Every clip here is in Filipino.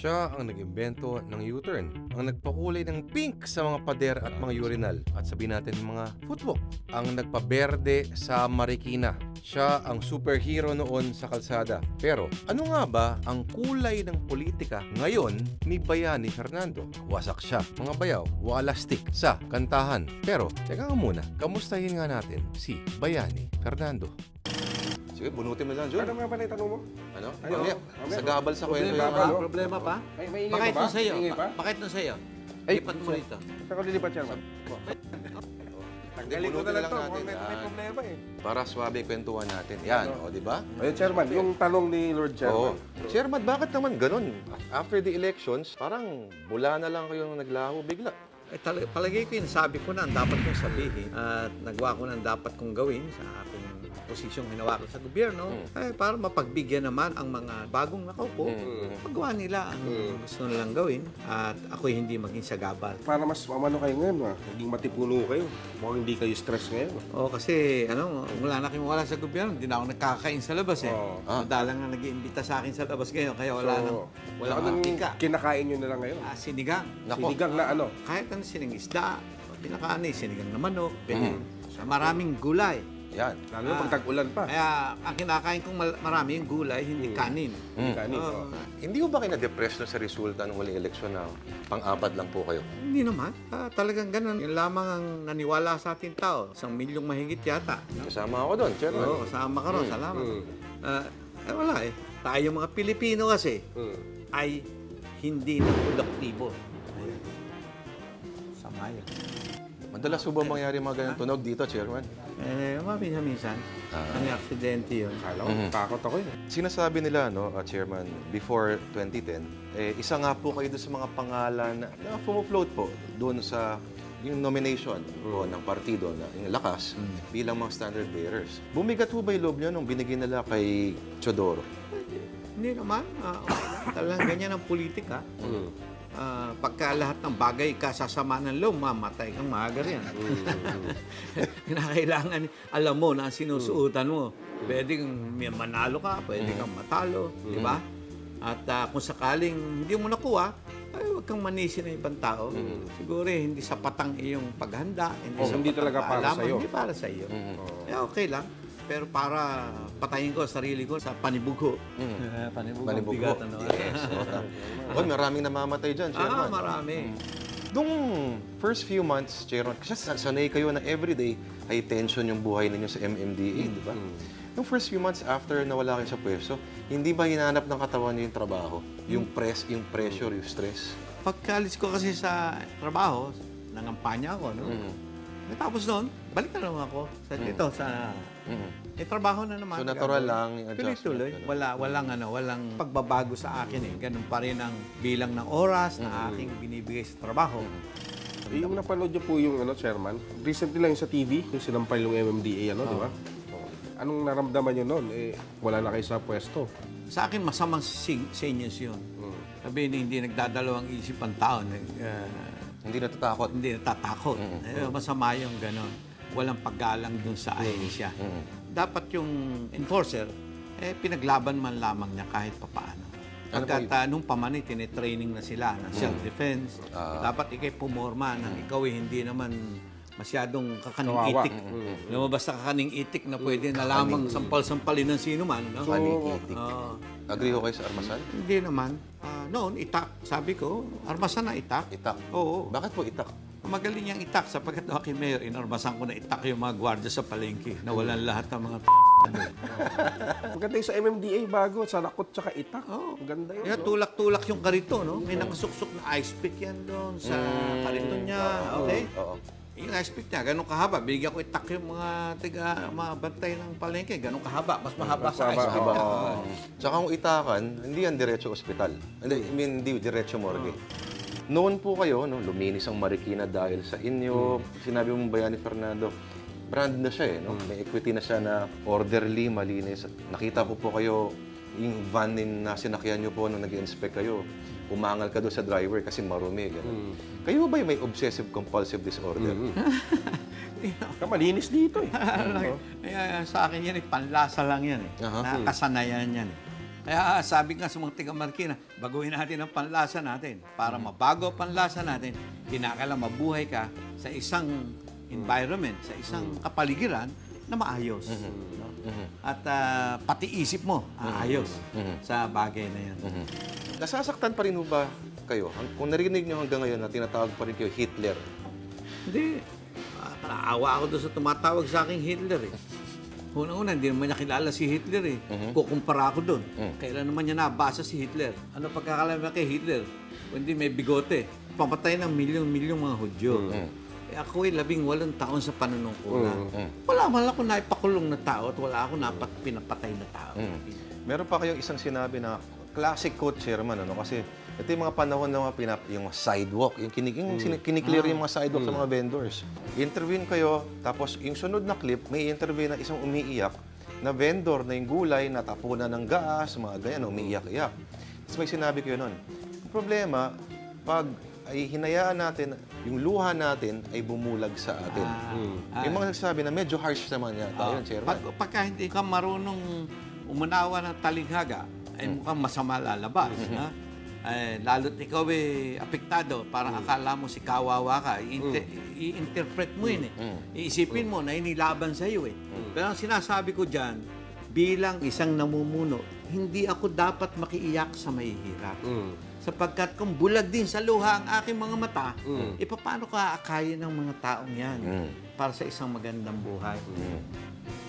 Siya ang nag-imbento ng U-turn, ang nagpakulay ng pink sa mga pader at mga urinal, at sabihin natin mga footwalk, ang nagpaberde sa Marikina. Siya ang superhero noon sa kalsada. Pero ano nga ba ang kulay ng politika ngayon ni Bayani Fernando? Wasak siya, mga bayaw, walastik sa kantahan. Pero teka nga muna, kamustahin nga natin si Bayani Fernando. Sige, bunutin mo lang, Jun. Ano nga pala yung tanong mo? Ano? Ano? Mamaya, sa gabal sa kwento Problema yung... ba? Problema pa? May ingay Bakit pa ba? nun sa'yo? Ingay pa? Bakit nun sa'yo? Ay, Lipat mo rito. Saan ko lilipat, Chairman? Tanggalin ko na lang to. May problema eh. Para swabe kwentuhan natin. Yan, o, di ba? Ayun, Chairman, yung tanong ni Lord Oo. Chairman. Chairman, bakit naman ganun? After the elections, parang bula na lang kayong naglaho bigla. Palagay ko yun, sabi ko na ang dapat kong sabihin at nagawa ko na ang dapat kong gawin sa aking posisyong hinawakan sa gobyerno para mapagbigyan naman ang mga bagong nakaupo. Paggawa nila ang gusto nilang gawin at ako'y hindi maging sagabal. Para mas mamano kayo ngayon, naging matipuno kayo. Mukhang hindi kayo stress ngayon. Oo, kasi wala na kayong wala sa gobyerno, hindi na ako nagkakain sa labas eh. Madalang na nag-iimbita sa akin sa labas ngayon, kaya wala nang tika. Kinakain nyo na lang ngayon? Sinigang. Nako. Sinigang na ano? Kahit sinigang isda, pinakain, sinigang na manok, maraming gulay. Yan. Lalo na pag tag-ulan pa. Kaya ang kinakain kong marami yung gulay, hindi kanin. Kanin. Hindi mo ba kayo na-depress na sa resulta ng huling eleksyon na pang-apat lang po kayo? Hindi naman. Talagang ganun. Yun lamang ang naniwala sa ating tao. 1 milyong mahigit yata. Kasama ako doon, Chairman. Oo, kasama ka ron. Salamat. Wala eh. Tayo mga Pilipino kasi ay hindi na produktibo. Ayun. Sama yan. Madalas po ba mangyari mga ganyan tunog dito, Chairman? Minsan. May aksidente yun. Kala ko, takot ako yun. Sinasabi nila, Chairman, before 2010, isa nga po kayo doon sa mga pangalan na float po doon sa yung nomination po ng partido na yung lakas bilang mga standard bearers. Bumigat po ba yung loob niyo nung binigyan nila kay Chodoro? Hindi naman. Talagang ganyan ang politika. Pagka lahat ng bagay kasasama ng loob, mamatay kang maaga rin. Kinakailangan, alam mo na ang sinusuotan mo. Pwede kang manalo ka, pwede kang matalo, di ba? At kung sakaling hindi mo nakuha, ay huwag kang manisi ng ibang tao. Siguro hindi sapat ang iyong paghanda, Hindi talaga para sa'yo. Hindi para sa iyo. Okay lang. Pero para patayin ko sarili ko sa panibugho. Manibugo. Yes. Maraming namamatay dyan, Chairman. Marami. Nung first few months, Chairman, kasi sanay kayo na everyday high tension yung buhay ninyo sa MMDA, di ba? Nung first few months after nawala kayo sa pwesto, hindi ba hinanap ng katawan niyo yung trabaho? Yung pressure, yung stress? Pagkalis ko kasi sa trabaho, nangampanya ako, no? Tapos noon, balik na naman ako sa trabaho na naman. So natural lang yung adjustment. Tuloy-tuloy. Walang pagbabago sa akin eh. Ganun pa rin ang bilang ng oras na aking binibigay sa trabaho. Yung napanood niyo po yung Chairman, recently lang yung sa TV, yung sinampal yung MMDA, di ba? Anong naramdaman niyo noon? Wala na kayo sa pwesto. Sa akin, masamang senyas yun. Sabihin, hindi nagdadalawang isip ang tao. Hindi natatakot. Hindi natatakot. Masama yung gano'n. Walang paggalang dun sa ahensya. Dapat yung enforcer, pinaglaban man lamang niya kahit papaano. Pagkat nung pamanay, tinitraining na sila ng self-defense. Dapat ikay pumorma nang ikaw hindi naman masyadong kakaning itik. Lumabas sa kakaning itik na pwede na lamang sampal-sampalin ng sino man. No? Kakaning itik. Agree ko kayo sa armasan? Hindi naman. Noon, itak. Sabi ko, armasan na itak. Itak? Oo. Bakit po itak? Magaling niyang itak sapagkat ako kay Mayor, inarmasan ko na itak yung mga gwardiya sa palengke. Nawalan lahat ng mga Maganda yung sa MMDA bago, sa lakot tsaka itak. Oo. Ganda yun. Kaya tulak-tulak yung karito, no? May nakasuksok na ice pick yan doon sa karito niya. Okay? Oo. Yung ice pick niya, ganun kahaba. Bigyan ko itak yung mga bantay ng palengke. Ganun kahaba. Mas mahaba sa ice pick niya. Tsaka kung itakan, hindi yan diretso ospital. Hindi diretso morgue. Noon po kayo, luminis ang Marikina dahil sa inyo. Sinabi mo Bayani Fernando, brand na siya May equity na siya na orderly, malinis. Nakita ko po kayo, yung van na sinakyan nyo po nung nag-inspect kayo. Umangal ka doon sa driver kasi marumi. Kayo ba may obsessive-compulsive disorder? Malinis dito Sa akin yan, panlasa lang yan. Nakasanayan yan. Kaya sabi nga sa mga tiga-Marikina, baguhin natin ang panlasa natin. Para mabago ang panlasa natin, kinakailangan mabuhay ka sa isang environment, sa isang kapaligiran na maayos. No? At pati isip mo, aayos sa bagay na yan. Nasasaktan pa rin ho ba kayo? Kung narinig nyo hanggang ngayon na tinatawag pa rin kayo Hitler, Hindi. Naawa ako doon sa tumatawag sa aking Hitler eh. Una-una, hindi naman niya kilala si Hitler eh. Kukumpara ako doon. Kailan naman niya nabasa si Hitler? Ano pagkakalam niya kay Hitler? Kundi may bigote. Pamatay ng milyon-milyong mga Hudyo. Eh ako ay 18 taon sa panunungkulan. Wala man ako naipakulong na tao at wala ako pinapatay na tao. meron pa kayong isang sinabi na classic quote, Chairman, ano? Kasi ito yung mga panahon na yung sidewalk, yung kiniklear yung mga sidewalk sa mga vendors. Intervene kayo, tapos yung sunod na clip, may intervene na isang umiiyak na vendor na yung gulay, natapunan ng gas, mga ganyan, umiiyak-iyak. Tapos may sinabi ko yun nun. Ang problema, pag ay hinayaan natin, yung luha natin ay bumulag sa atin. Yung mga nagsasabi na medyo harsh naman yata yun, Chairman. Pagka hindi ka marunong umunawa ng talinghaga, ay mukhang masama lalabas. Ha? Lalo't ikaw apektado, parang akala mo si kawawa ka, i-interpret mo yun Iisipin mo na inilaban sa iyo Pero ang sinasabi ko dyan, bilang isang namumuno, hindi ako dapat makiiyak sa mahihirap. Sapagkat kung bulag din sa luha ang aking mga mata, paano ka akayin ng mga taong yan para sa isang magandang buhay?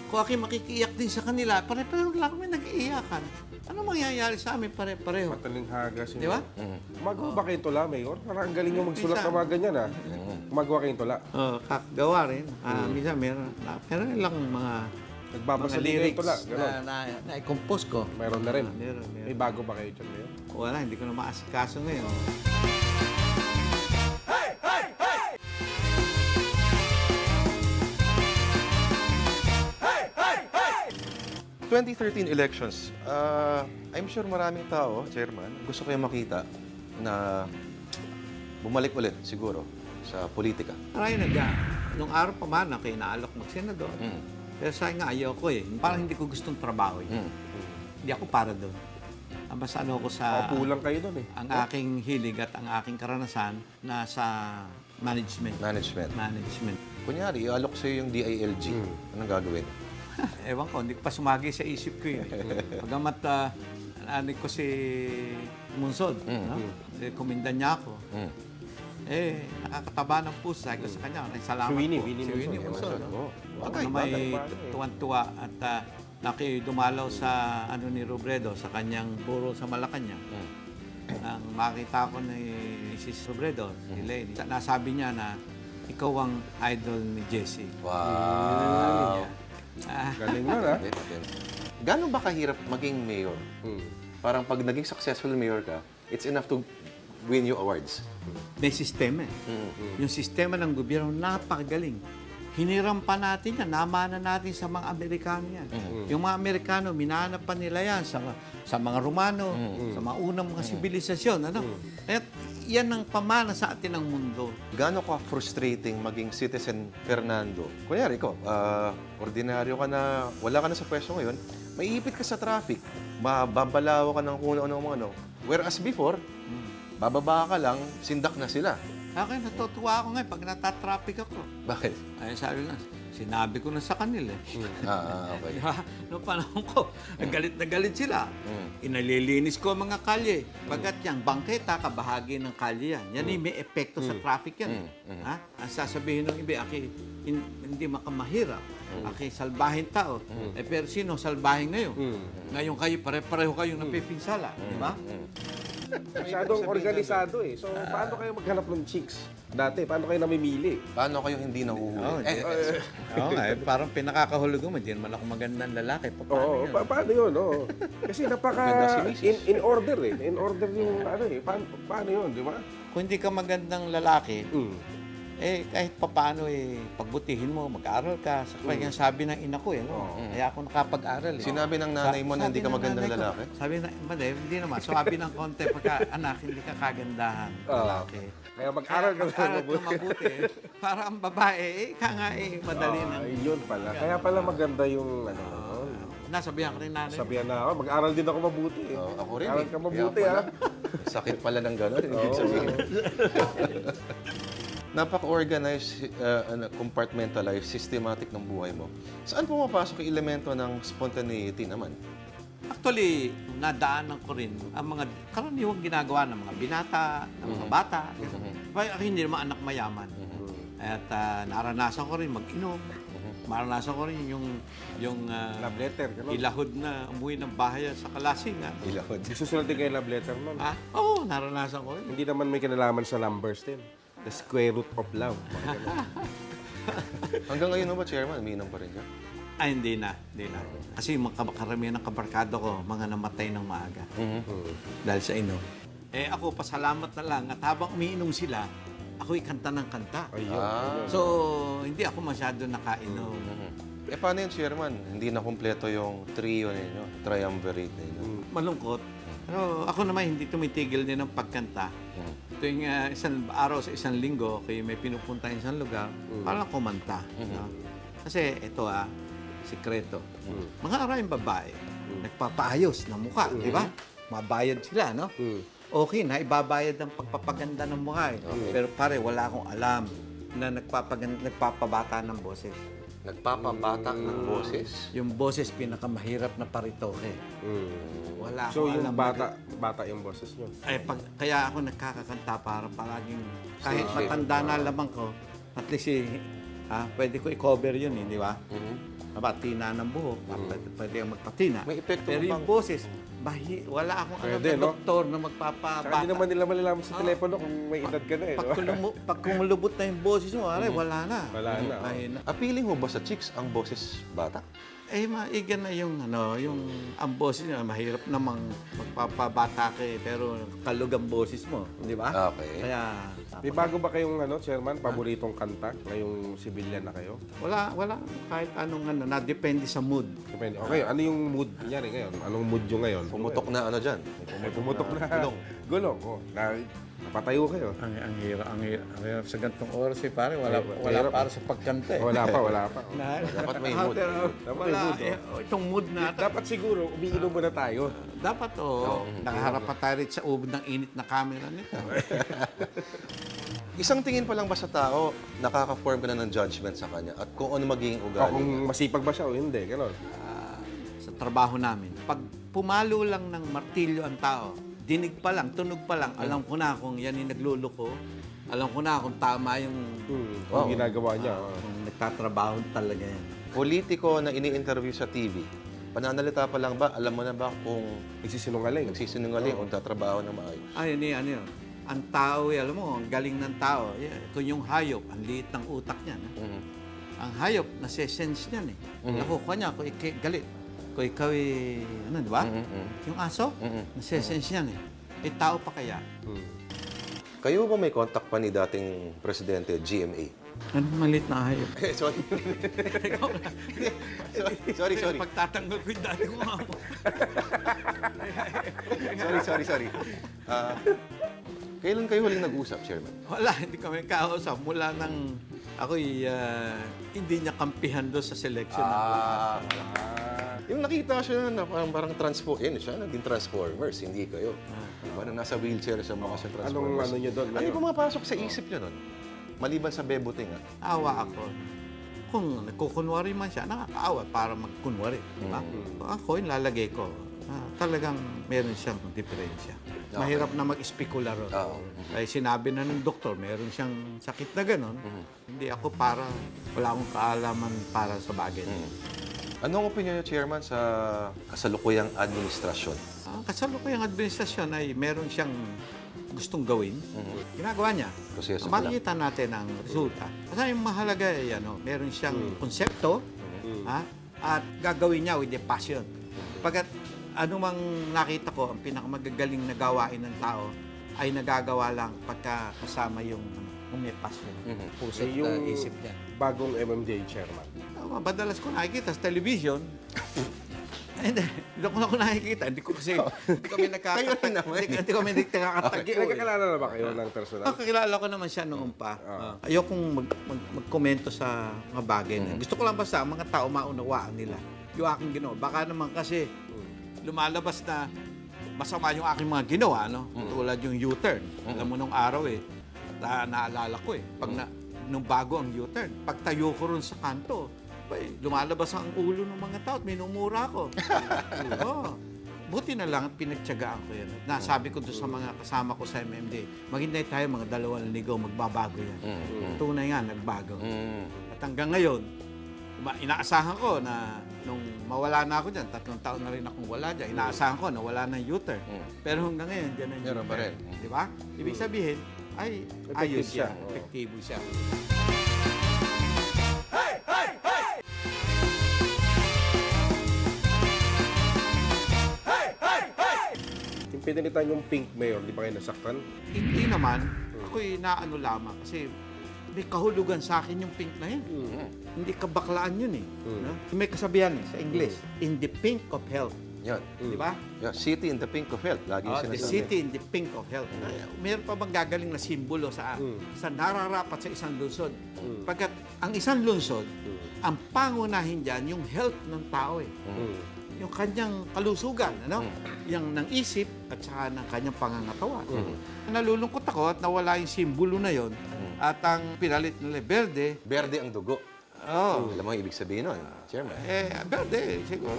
Kung aking makikiiyak din sa kanila, pare-pareho lang kami nag-iiyakan. Ano mangyayari sa amin pare-pareho? Matalinghaga siya. Di ba? Gumagawa ba kayong tula, Mayor? Parang ang galing yung magsulat ng mga ganyan, ha? Gumagawa kayong tula. Gawa rin. Minsan meron lang mga Nagbabasa din lyrics kayong tula. Ganon. na i-compose ko. Meron na rin. Meron. May bago ba kayo dyan, Mayor? Wala, hindi ko na maasikaso ngayon. 2013 elections, I'm sure maraming tao, Chairman, gusto kayo makita na bumalik ulit siguro sa politika. Marami nung araw pa man ako inaalok mag-senador. Pero sa nga ayaw ko Parang hindi ko gustong trabaho Hindi ako para doon. Basta ako sa... Pulang kayo doon Ang aking hilig at ang aking karanasan nasa management. Management. Kunyari, ialok sa'yo yung DILG. Anong gagawin? Ewan ko, hindi ko pa sumagi sa isip ko Pagamat nanig ko si Munsod, kumindan niya ako. Nakakataba ng puso. Sabi ko sa kanya, salamat Si Winnie, po. Winnie Si Winnie Munsod. Munsod. Bagay, Ako na may tuwan-tuwa at dumalaw sa ni Robredo, sa kanyang burol sa Malacanang. Nang makita ko ni Mrs. Robredo, si Lady, nasabi niya na ikaw ang idol ni Jessie. Wow! Galing nun, ha? Gano'n ba kahirap maging mayor? Parang pag naging successful mayor ka, it's enough to win you awards. May sistema Yung sistema ng gobyerno, napakagaling. Hiniram pa natin yan, namana natin sa mga Amerikano yan. Yung mga Amerikano, minanap pa nila yan sa mga Romano, sa mga unang mga sibilisasyon. Kaya yan ang pamana sa atin ng mundo. Gaano ka frustrating maging citizen Fernando? Kunyari ikaw, ordinaryo ka na, wala ka na sa pwesto ngayon, maiipit ka sa traffic, mababalaw ka ng kuno-ano mga Whereas before, bababa ka lang, sindak na sila. Okay, natutuwa ako ngayon pag natatraffic ako. Bakit? Ay, sabi nga, sinabi ko na sa kanila. Okay. Noong panahon ko, galit na galit sila. Inalilinis ko ang mga kalye. Bagat yan, bangketa, kabahagi ng kalye yan. Yan may epekto sa traffic yan. Ang sasabihin ng iba, hindi makamahirap. Salbahin tao. Pero sino salbahin ngayon? Ngayon kayo, pare-pareho kayong napipinsala. Di ba? Masyadong organisado So, paano kayo maghanap ng chicks? Dati, paano kayo namimili? Paano kayo hindi nahuhuli? Parang pinakakahulog mo. Hindi naman ako magandang lalaki. Paano yun? Paano yun? Kasi Ganda si Mrs. in order In order yung paano yun, di ba? Kung hindi ka magandang lalaki, kahit papaano pagbutihin mo, mag-aral ka. Sa kaya sabi ng ina ko kaya ako nakapag-aral. Sinabi ng nanay mo na hindi ka magandang lalaki? Sabi na, hindi naman. Sabi ng konti, pagka anak, hindi ka kagandahan lalaki. Kaya mag-aral ka na mabuti. Para ang babae, madali na. Yun pala. Kaya pala maganda yung Nasabihan ko rin nanay. Sabihan na ako, mag-aral din ako mabuti. Eh. Oh, ako rin. Aral ka mabuti, Kaya ha? pala, sakit pala ng gano'n. Ibig sabihin. Napaka-organized, compartmentalized, systematic ng buhay mo. Saan pumapasok yung elemento ng spontaneity naman? Actually, nadaanan ko rin ang mga karaniwang ginagawa ng mga binata, ng mga bata. Ako hindi naman anak mayaman. At naranasan ko rin mag-inom. Maranasan ko rin yung Love letter, gano'n. ilahod na umuwi ng bahay sa Kalasingan. Ilahod. Susunod din kayo love letter nun. Oo, naranasan ko rin. Hindi naman may kinalaman sa numbers din. The square root of love. Mga ganun. Hanggang ngayon ba, Chairman, umiinom pa rin siya? Ay, hindi na. Kasi karamihan ng kabarkado ko, mga namatay ng maaga. Dahil sa inom. Ako, pasalamat na lang at habang umiinom sila, ako'y kanta ng kanta. Ayun. So, hindi ako masyado nakainom. Paano yun, Chairman? Hindi na kumpleto yung trio ninyo, triumvirate ninyo. Malungkot. Pero ako naman hindi tumitigil din ng pagkanta. Tuwing isang araw sa isang linggo, kayo may pinupunta isang lugar, para kumanta. No? Kasi ito sikreto. Mga maraming babae, nagpapaayos ng mukha, di ba? Mabayad sila, no? Okay na, ibabayad ang pagpapaganda ng mukha. Pero pare, wala akong alam na nagpapabata ng boses. Nagpapabata ng boses? Yung boses pinakamahirap na paritoke. Wala So, akong yung alam. bata yung boses nyo. Kaya ako nagkakakanta para palaging, kahit matanda na lamang ko, at least pwede ko i-cover yun, di ba? Patina ng buhok, pwede kang magpatina. May epekto Pero bang- yung boses, wala akong Pwede, na no? doktor na Saka magpapabata. hindi naman nila malalaman sa telepono kung may edad ka na eh. Pag kumulubot na yung boses mo, wala na. Wala na, Mahina. Appealing ho ba sa chicks ang boses bata? Maigan na yung ang boses niya, mahirap namang magpapabata ka pero kalug ang boses mo, di ba? Okay. Kaya, May bago ba kayong chairman, paboritong kanta ngayong civilian na kayo? wala kahit anong na-depende sa mood. Depende. Okay, ano yung mood niya ngayon? Anong mood nyo ngayon? Pumutok na ano dyan? May pumutok na. Gulong. Gulong. Napatayo kayo. Ang hirap sa gantong oras pare, wala Hirap. para sa pagkanta. Wala pa. Dapat may mood. Dapat may mood, Itong mood na, Dapat siguro, umiinom muna tayo. dapat nakaharap pa tayo rin sa ubod ng init na camera nito. Isang tingin pa lang ba sa tao, nakaka-form ka na ng judgment sa kanya at kung ano magiging ugali Kung niya? masipag ba siya o hindi, gano'n. Sa trabaho namin, pag pumalo lang ng martilyo ang tao, dinig pa lang, tunog pa lang, alam ko na kung yan yung nagluluko, alam ko na kung tama yung Kung ginagawa niya. kung nagtatrabaho talaga yan. Politiko na ini-interview sa TV, pananalita pa lang ba, alam mo na ba kung Nagsisinungaling. nagsisinungaling kung tatrabaho na maayos? Ano yun? Ang tao, alam mo, ang galing ng tao. Kung yung hayop, ang liit ng utak niya. Ang hayop, nase-sense niyan eh. Nakukuha niya, kung galit. Kung ikaw di ba? Yung aso, nase-sense niyan eh. Tao pa kaya? Kayo ba may contact pa ni dating presidente GMA? Ano maliit na hayop? Sorry. sorry. Pagtatanggol ko yung dati ko nga ako. Sorry. Kailan kayo huling nag-usap, Chairman? Wala, hindi kami kausap. Mula nang ako'y hindi niya kampihan doon sa selection. Yung nakita siya na parang siya naging Transformers, hindi kayo. Diba na nasa wheelchair sa mga sa Transformers. Anong niyo doon? Ano yung pumapasok sa isip niyo nun? Maliban sa beboting, Awa ako. Kung nagkukunwari man siya, nakakaawa para magkunwari. Diba? Ako, yung lalagay ko. Talagang meron siyang diferensya. Mahirap na mag-especula ron. Ay sinabi na ng doktor, meron siyang sakit na gano'n. Hindi ako wala akong kaalaman para sa bagay. Anong opinion niyo, Chairman, sa kasalukuyang administrasyon? Ang kasalukuyang administrasyon ay meron siyang gustong gawin. Ginagawa niya. Proseso pa lang. Makikita natin ang resulta. Kasi yung mahalaga ay meron siyang konsepto at gagawin niya with a passion. Pagkat anumang nakita ko, ang pinakamagagaling na gawain ng tao ay nagagawa lang pagka kasama yung may passion. Puso at Yung isip niya. bagong MMDA chairman. Madalas ko nakikita sa television. Hindi ko na nakikita. Hindi kami Hindi kami nagkakatagpo. Nagkakilala na ba kayo ng personal? Kakilala ko naman siya noon pa. Ayokong magkomento sa mga bagay na. Gusto ko lang basta ang mga tao maunawaan nila yung aking ginawa. Baka naman kasi lumalabas na masama yung aking mga ginawa, no? Tulad yung U-turn. Alam mo nung araw naalala ko nung bago ang U-turn. Pag tayo ko ron sa kanto, lumalabas ang ulo ng mga tao at minumura ko. Oo. Buti na lang at pinagtyagaan ko yan. Nasabi ko doon sa mga kasama ko sa MMD, maghintay tayo mga 2 linggo, magbabago yan. Tunay nga, nagbago. At hanggang ngayon, inaasahan ko na nung mawala na ako dyan, 3 taon na rin akong wala dyan, inaasahan ko na wala ng U-turn. Pero hanggang ngayon, dyan ang Meron pa rin. Di ba? Ibig sabihin, ay ayos siya, epektibo siya. Yung pinalitan yung pink mayor, di ba kayo nasaktan? Hindi naman, ako'y naano lamang kasi may kahulugan sa akin yung pink na yun. Hindi kabaklaan yun eh. No? May kasabihan sa English, in the pink of health. Yan. Di ba? Yeah, city in the pink of health. Lagi yung The sinasabi. city in the pink of health. Meron pa bang gagaling na simbolo sa nararapat sa isang lungsod? Pagkat ang isang lungsod, ang pangunahin dyan, yung health ng tao eh. Yung kanyang kalusugan, ano? Yung ng isip at saka ng kanyang pangangatawan. Nalulungkot ako at nawala yung simbolo na yon at ang pinalit nila berde. Berde ang dugo. Oh, Alam mo ang ibig sabihin nun, Chairman? berde, siguro.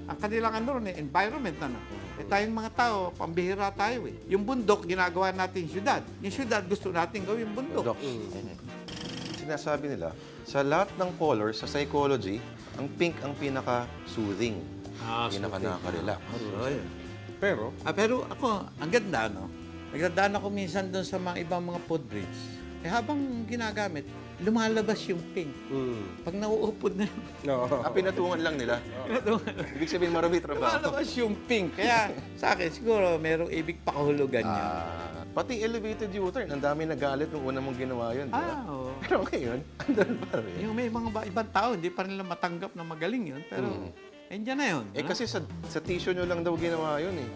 Ang kanilang environment na. Tayong mga tao, pambihira tayo eh. Yung bundok, ginagawa natin syudad. Yung syudad, gusto natin gawin bundok. Dok. Sinasabi nila, sa lahat ng colors, sa psychology, ang pink ang pinaka-soothing. Pinaka-nakaka-relax. Pero, ako, ang ganda, no? Nagdadaan ako minsan doon sa mga ibang mga footbridge. Habang ginagamit, lumalabas yung pink. Pag nauupod na Pinatungan lang nila. Ibig sabihin marami trabaho. lumalabas yung pink. Kaya sa akin, siguro merong ibig pakahulugan niya. Pati elevated U-turn, ang dami nagalit nung una mong ginawa yun. Di ba? Oo. Pero ngayon, andun pa rin. Yung may mga ibang tao, hindi pa nila matanggap na magaling yun. Pero, andyan na yun. Kasi sa tissue nyo lang daw ginawa yun eh.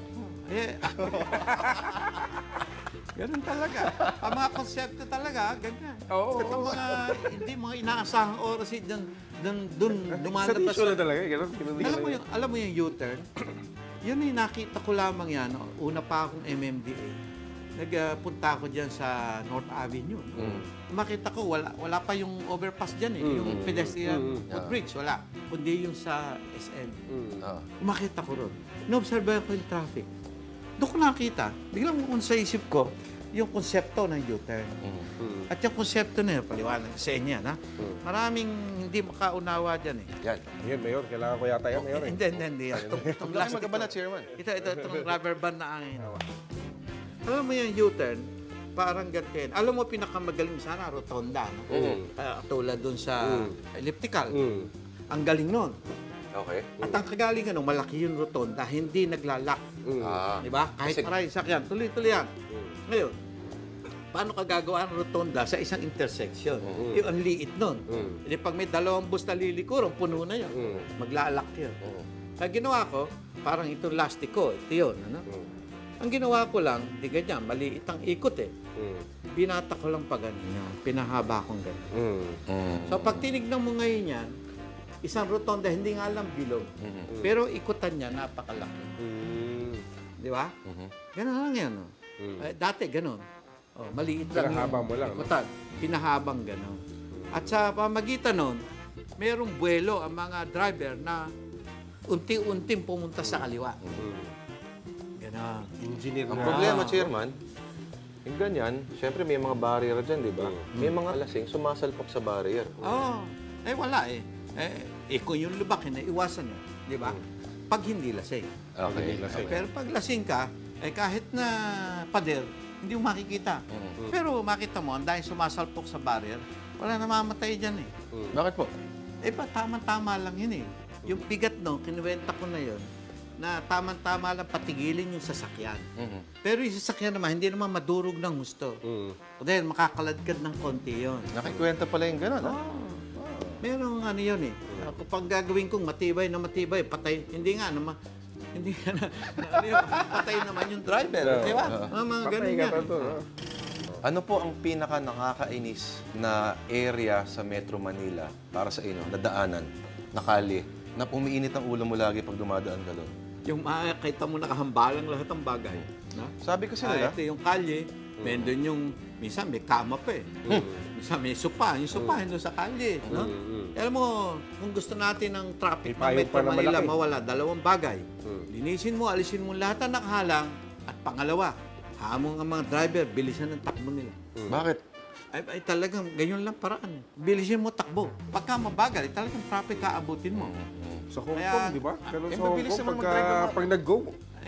Ganun talaga. Ang mga konsepto talaga, ganyan. Oo. At ang mga, hindi mga inaasahang oras doon sa lumalabas. tissue na talaga. Ganun, Alam mo yung U-turn? Yun yung nakita ko lamang yan. Una pa akong MMDA. Nagpunta ako dyan sa North Avenue. Makita ko, wala pa yung overpass dyan eh. Yung pedestrian footbridge, wala. Kundi yung sa SM. Makita ko ron. Naobserbahan ko yung traffic. Doon ko nakita, biglang kung sa isip ko, yung konsepto ng U-turn. At yung konsepto na yun, paliwanag sa inyo, ha? Maraming hindi makaunawa dyan eh. Yan. Yan, Mayor. Kailangan ko yata yan, Mayor. Hindi. Itong Laki magkabala, Chairman. Itong rubber band na aking ginawa. Alam mo yung U-turn, parang ganyan. Alam mo, pinakamagaling sana, rotonda. No? Tulad dun sa elliptical. Ang galing nun. Okay. At ang kagalingan nun, malaki yung rotonda, hindi naglalak. Di ba? Kahit maraming sakyan, tuloy-tuloy yan. Ngayon, paano ka gagawa ng rotonda sa isang intersection? Yung ang liit nun. Hindi pag may 2 bus na lilikuran, puno na yun. Maglalak yun. Kaya ginawa ko, parang ito lastiko, ito yun. Ano? Ang ginawa ko lang, di ganyan, maliit ang ikot eh. Binata ko lang pa ganyan, pinahaba kong ganyan. So pag tinignan mo ngayon yan, isang rotonda, hindi nga lang bilog. Pero ikutan niya, napakalaki. Di ba? Ganun lang yan. No? Dati, ganun. Maliit lang Pinahabang mo lang, ikutan. Pinahabang ganun. At sa pamagitan nun, merong buwelo ang mga driver na unti-unting pumunta sa kaliwa. Ganun. Engineer Ang na. problema, Chairman, yung ganyan, syempre may mga barrier dyan, di ba? May mga lasing sumasalpak sa barrier. Wala eh. Kung yung lubak, iwasan nyo. Di ba? Pag hindi lasing. Okay. Pero pag lasing ka, kahit na pader, hindi mo makikita. Pero makita mo, ang dahil sumasalpok sa barrier, wala namamatay dyan eh. Bakit po? Ba, tama-tama lang yun eh. Yung bigat no, kinuwenta ko na yun, na tama-tama lang patigilin yung sasakyan. Pero yung sasakyan naman, hindi naman madurog ng gusto. Dahil makakaladkad ng konti yun. Nakikwenta pala yung gano'n, ha? Merong ano yun eh. Kapag gagawin kong matibay na matibay, patay, hindi nga naman, patay naman yung driver. Di ba? Mga ganun yan. Ano po ang pinaka nakakainis na area sa Metro Manila para sa inyo, na daanan, na kali, Na umiinit ang ulo mo lagi pag dumadaan ka doon. Yung makakita mo nakahambalang lahat ng bagay. No? Sabi kasi nila, Ito yung kalye, meron yung, minsan may kama pa eh. Minsan may sopa, yung sopa doon sa kalye. No? Alam mo, kung gusto natin ng traffic ng May payong Metro pa na Manila malaki. mawala, dalawang bagay. Linisin mo, alisin mo lahat ng nakahalang. At pangalawa, hamon ang mga driver, bilisan ng takbo nila. bakit? Ay talagang ganyan lang paraan. Bilisin mo takbo. Pagka mabagal, talagang traffic kaabutin mo. Sa Hong Kaya- Kong, di ba? Ganun Eh, sa Hong mabilis Kong, naman mag-drive ang pag nag-go,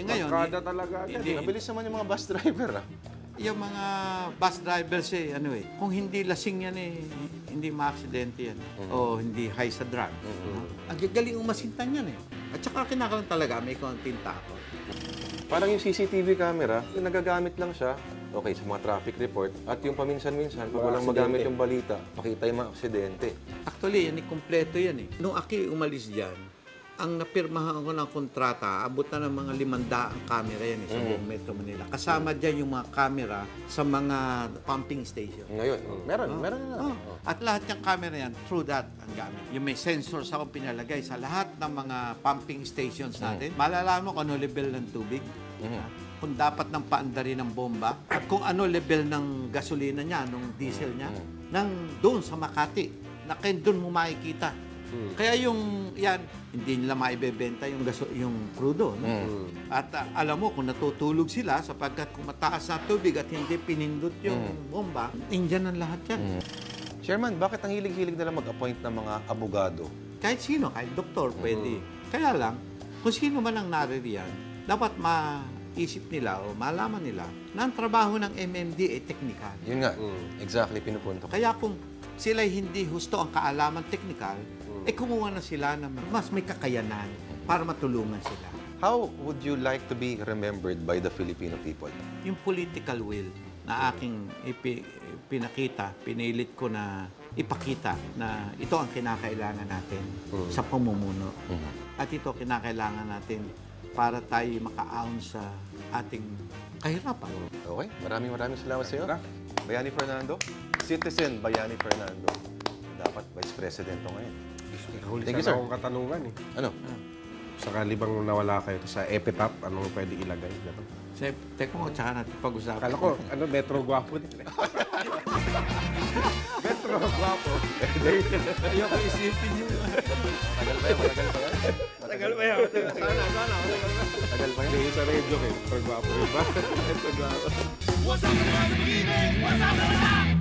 ngayon, barkada talaga agad. hindi. Mabilis naman yung mga bus driver ah. Yung mga bus drivers kung hindi lasing yan hindi ma-aksidente yan. O hindi high sa drug. Ang gagaling umasintan yan At saka kinakalang talaga, may konting takot. Parang yung CCTV camera, yung nagagamit lang siya, okay, sa mga traffic report, at yung paminsan-minsan, pag walang magamit yung balita, makita yung mga aksidente. Actually, kompleto yan Nung aki umalis dyan, ang napirmahan ko ng kontrata, abot na ng mga 500 camera yan sa buong Metro Manila. Kasama dyan yung mga camera sa mga pumping station. Ngayon, meron na. At lahat ng camera yan, through that ang gamit. Yung may sensors ako pinalagay sa lahat ng mga pumping stations natin. Malalaman mo kung ano level ng tubig. Kung dapat ng paandarin ng bomba. At kung ano level ng gasolina niya, ng diesel niya. Nang doon sa Makati. Na kayo doon mo makikita. Kaya yan, hindi nila maibebenta yung crudo. No? At alam mo, kung natutulog sila sapagkat kung mataas na tubig at hindi pinindot yung bomba, Indian ang lahat yan. Chairman, bakit ang hilig-hilig nila mag-appoint ng mga abogado? Kahit sino, kahit doktor, pwede. Kaya lang, kung sino man ang naririyan, dapat maisip nila o malaman nila na ang trabaho ng MMD ay teknikal. Yun nga, exactly pinupunto ko. Kaya kung sila'y hindi husto ang kaalaman teknikal, kumuha na sila ng mas may kakayanan para matulungan sila. How would you like to be remembered by the Filipino people? Yung political will na aking pinakita, pinilit ko na ipakita na ito ang kinakailangan natin sa pamumuno. At ito kinakailangan natin para tayo makaahon sa ating kahirapan. Okay, maraming salamat sa iyo. Bayani Fernando, Citizen Bayani Fernando. Dapat Vice President to ngayon. Huli Thank you, sana sir. akong katanungan Ano? Sakali bang nawala kayo sa epitaph, anong pwede ilagay? Ganun. Teka mo, tsaka natin pag-usapan. Akala ko, Metro Guapo din. Metro Guapo. Ayoko isipin yun. Tagal pa yan? Tagal ba yan? Sana. Tagal pa yan? Hindi sa radio, Metro Guapo. Diba? Metro Guapo. What's up, everybody? What's up, everybody?